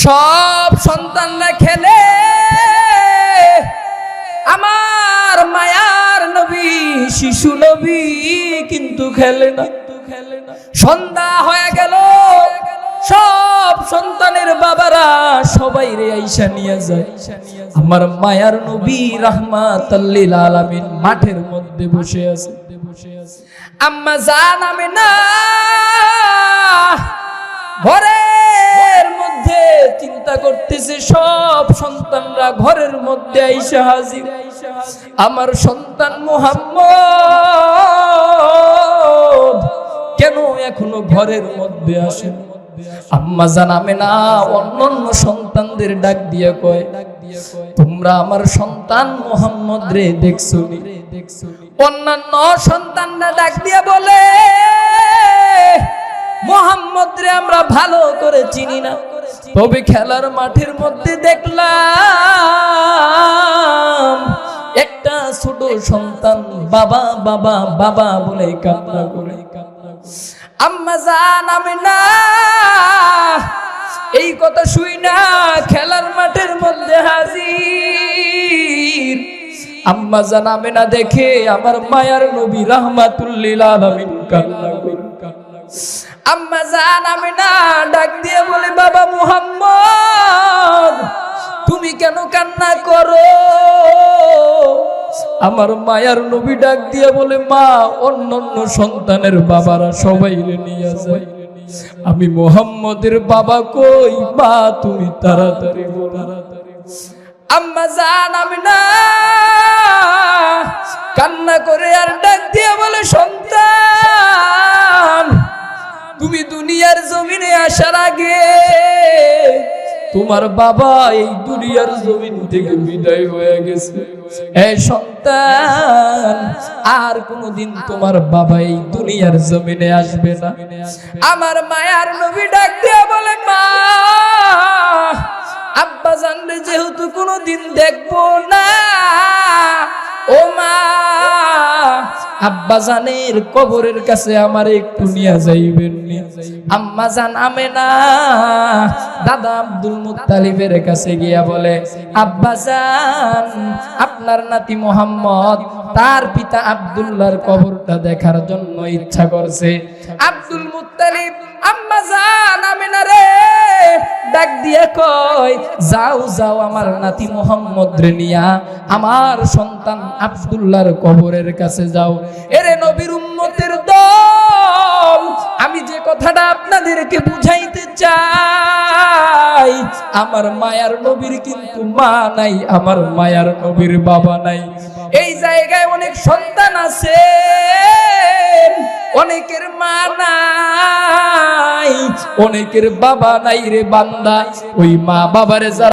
সব সন্তানরা খেলে, আমার মায়ার নবী শিশু নবী কিন্তু খেলে না। সন্ধ্যা হয়ে গেল, সব সন্তানের বাবারা সবাই রে আইসা নিয়ে যায়। আমার মায়ার নবী রাহমাতাল লিল আলামিন মাঠের মধ্যে বসে আছে। আম্মা জান আমিনা ঘরের মধ্যে চিন্তা করতেছে, সব সন্তানরা ঘরের মধ্যে আইসা হাজির। আমার সন্তান মুহাম্মদ কেন এখনো ঘরের মধ্যে আসে? আম্মা জান আমিনা অন্যান্য সন্তানদের ডাক দিয়ে কয়, তোমরা আমার সন্তান মুহাম্মদ রে দেখছো নি? অন্যান্য সন্তানরা ডাক দিয়ে বলে, মুহাম্মদ রে আমরা ভালো করে চিনি না, তবে খেলার মাঠের মধ্যে দেখলাম একটা ছোট সন্তান বাবা বাবা বাবা বলে কান্না করে। আম্মা জান আমিনা এই কথা শুই না খেলার মাঠের মধ্যে হাজির। আম্মা জান আমিনা দেখে আমার মায়ার নবী রাহমাতুল লিল আলামিন কান্না করে। আম্মা জান আমিনা ডাক দিয়ে বলে, বাবা মুহাম্মদ তুমি কেন কান্না করো? আমার মায়ার নবী ডাক দিয়ে বলে, মা অন্যান্য সন্তানের বাবারা সবাই রে নিয়ে যায়, আমি মুহাম্মদের বাবা কই? মা তুমি তাড়াতাড়ি বলো। আম্মা জান আমিনা কান্না করে আর ডাক দিয়ে বলে, সন্তান তুমি দুনিয়ার জমিনে আসার আগে তোমার বাবা এই দুনিয়ার জমিন থেকে বিদায় হয়ে গেছে। এই সন্তান আর কোনদিন তোমার বাবা এই দুনিয়ার জমিনে আসবে না। আমার মায়ার নবী ডাক দিয়ে বলে, মা আব্বা জানলে যেহেতু কোনদিন দেখবো না, ও মা আব্বা জানের কবরের কাছে আমার একটু নিয়ে যাইবেন। আম্মা জান আমেনা দাদা আব্দুল মুত্তালিবের কাছে গিয়া বলে, আব্বা জান আপনার নাতি মুহাম্মদ তার পিতা আব্দুল্লাহর কবরটা দেখার জন্য ইচ্ছা করছে। আব্দুল মুত্তালিব আম্মা জান আমেনা রে ডাক দিয়ে কয়, যাও যাও আমার নাতি মুহাম্মদ রে নিয়া আমার সন্তান আব্দুল্লাহর কবরের কাছে যাও। এরে নবীর উম্মতের দল, আমি যে কথাটা আপনাদেরকে বুঝাইতে চাই, আমার মায়ার নবীর কিন্তু মা নাই, আমার মায়ার নবীর বাবা নাই। এই জায়গায় অনেক সন্তান আছে, অনেকের মা নাই, অনেকের বাবা নাই রে বান্দা। ওই মা বাবারে যারা